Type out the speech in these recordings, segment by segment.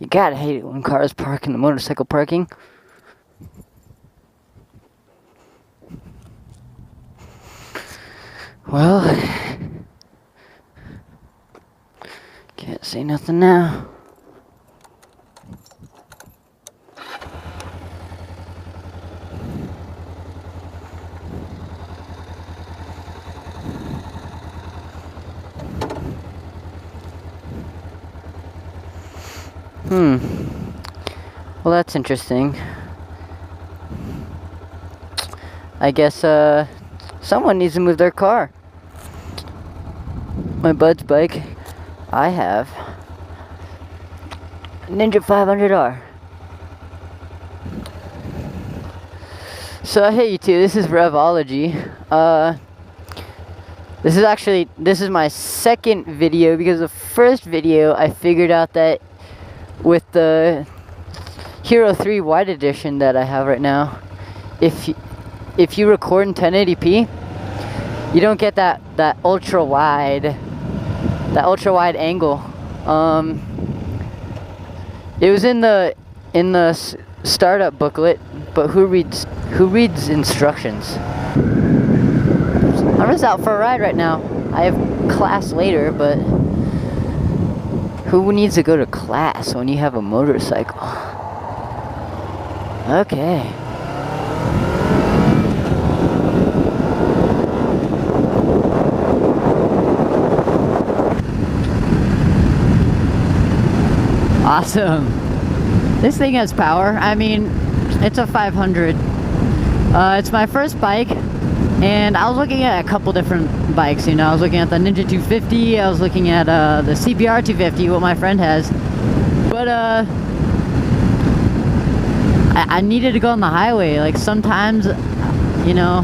God, I hate it when cars park in the motorcycle parking. Well, can't say nothing now. Well, that's interesting. I guess, someone needs to move their car. My bud's bike, I have Ninja 500R. So, hey you two, this is Revology. This is my second video, because the first video I figured out that with the Hero 3 Wide Edition that I have right now, if you record in 1080p, you don't get that ultra wide angle. It was in the startup booklet, but who reads instructions? I'm just out for a ride right now. I have class later, but who needs to go to class when you have a motorcycle? Okay. Awesome. This thing has power. I mean, it's a 500. It's my first bike, and I was looking at a couple different bikes, you know. I was looking at the Ninja 250, I was looking at the CBR 250, what my friend has. But I needed to go on the highway. Like, sometimes, you know,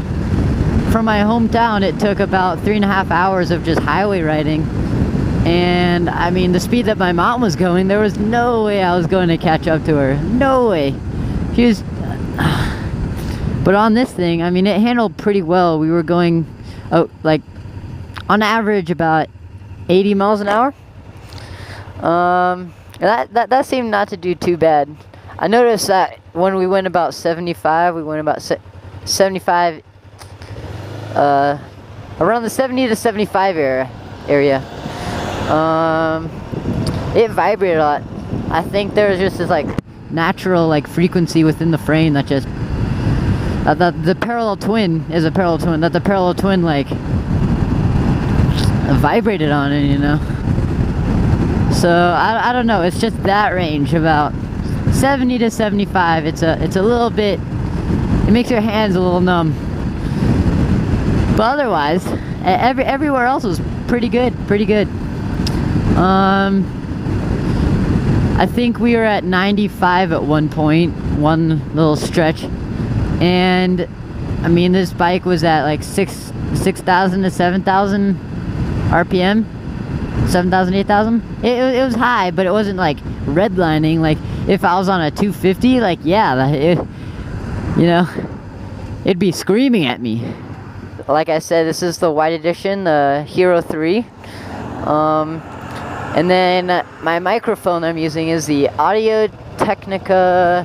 from my hometown, it took about 3.5 hours of just highway riding. And I mean, the speed that my mom was going, there was no way I was going to catch up to her. No way. She was... But on this thing, I mean, it handled pretty well. We were going, like, on average about 80 miles an hour. That seemed not to do too bad. I noticed that when we went about 75, we went about 75, around the 70 to 75 area. It vibrated a lot. I think there was just this, like, natural, like, frequency within the frame that just... the parallel twin is a parallel twin, that the parallel twin, like, vibrated on it, you know? So, I don't know, it's just that range, about 70 to 75, it's a little bit, it makes your hands a little numb. But otherwise, everywhere else was pretty good. I think we were at 95 at one point, one little stretch. And I mean, this bike was at like 6,000 to 7,000 RPM, 7,000, 8,000. It was high, but it wasn't like redlining. Like if I was on a 250, like yeah, you know, it'd be screaming at me. Like I said, this is the Wide Edition, the Hero 3. And then my microphone I'm using is the Audio Technica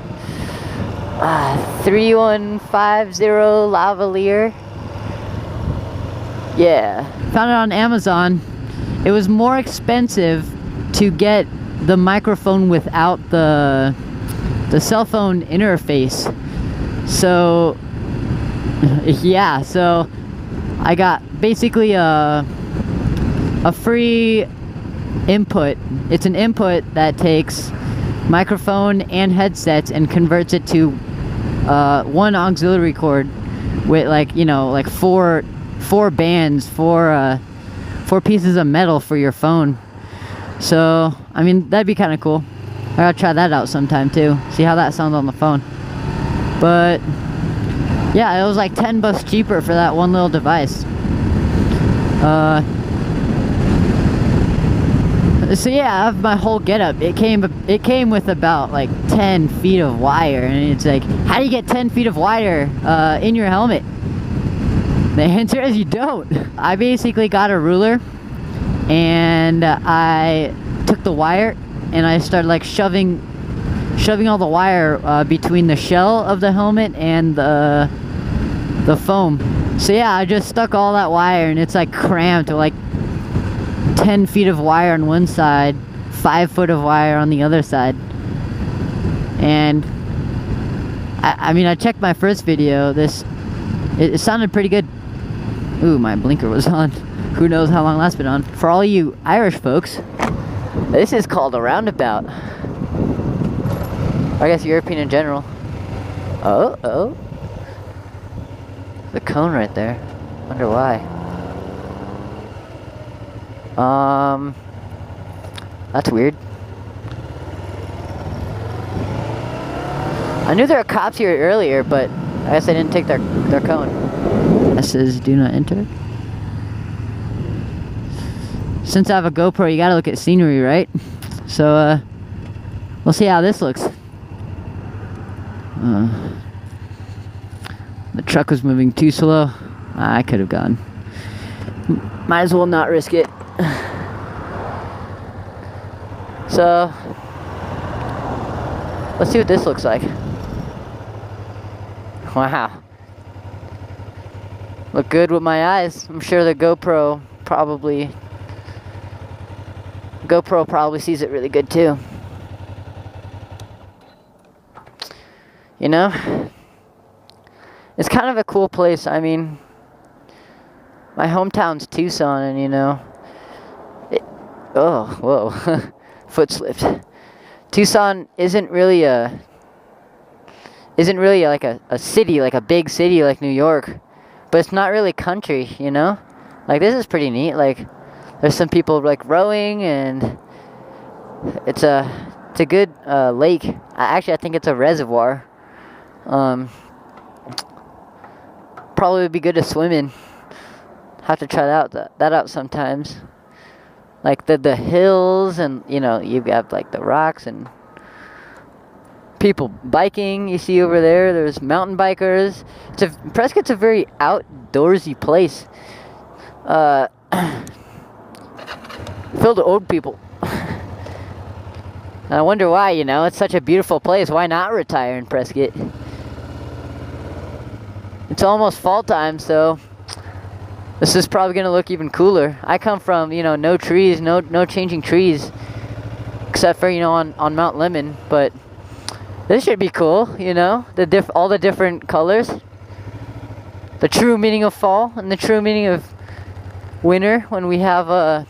3150 lavalier. Yeah. Found it on Amazon. It was more expensive to get the microphone without the cell phone interface. So yeah, so I got basically a free input. It's an input that takes microphone and headsets and converts it to one auxiliary cord with, like, you know, like four bands, four pieces of metal for your phone. So I mean, that'd be kind of cool. I gotta try that out sometime too, see how that sounds on the phone. But yeah, it was like $10 cheaper for that one little device. So yeah, I have my whole getup. It came with about like 10 feet of wire, and it's like, how do you get 10 feet of wire in your helmet? The answer is you don't. I basically got a ruler, and I took the wire and I started like shoving shoving all the wire between the shell of the helmet and the foam. So yeah, I just stuck all that wire, and it's like cramped with like 10 feet of wire on one side, 5 foot of wire on the other side. And I mean, I checked my first video. It sounded pretty good. Ooh, my blinker was on. Who knows how long that's been on. For all you Irish folks, this is called a roundabout. I guess European in general. Oh. The cone right there. Wonder why. That's weird. I knew there were cops here earlier, but I guess I didn't take their cone. That says do not enter. Since I have a GoPro, you gotta look at scenery, right? So, we'll see how this looks. The truck was moving too slow. I could have gone. Might as well not risk it. So, let's see what this looks like. Wow. Look good with my eyes. I'm sure the GoPro probably sees it really good too. You know? It's kind of a cool place. I mean, my hometown's Tucson, and you know, oh, whoa, foot slipped. Tucson isn't really like a city, like a big city like New York, but it's not really country, you know? Like, this is pretty neat. Like, there's some people like rowing, and it's a good lake. Actually, I think it's a reservoir. Probably would be good to swim in. Have to try that out sometimes. Like the hills, and you know, you've got like the rocks and people biking. You see over there, there's mountain bikers. Prescott's a very outdoorsy place. Filled with old people. And I wonder why, you know, it's such a beautiful place. Why not retire in Prescott? It's almost fall time, so this is probably going to look even cooler. I come from, you know, no trees, no changing trees, except for, you know, on Mount Lemon, but this should be cool, you know, all the different colors. The true meaning of fall and the true meaning of winter when we have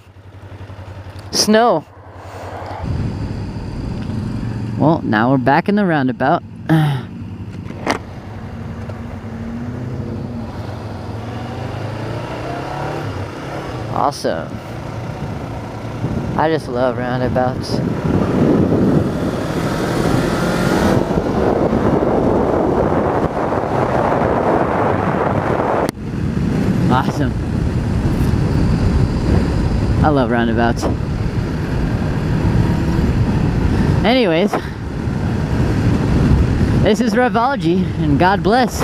snow. Well, now we're back in the roundabout. Awesome. I just love roundabouts. Awesome. I love roundabouts. Anyways, this is Revology, and God bless.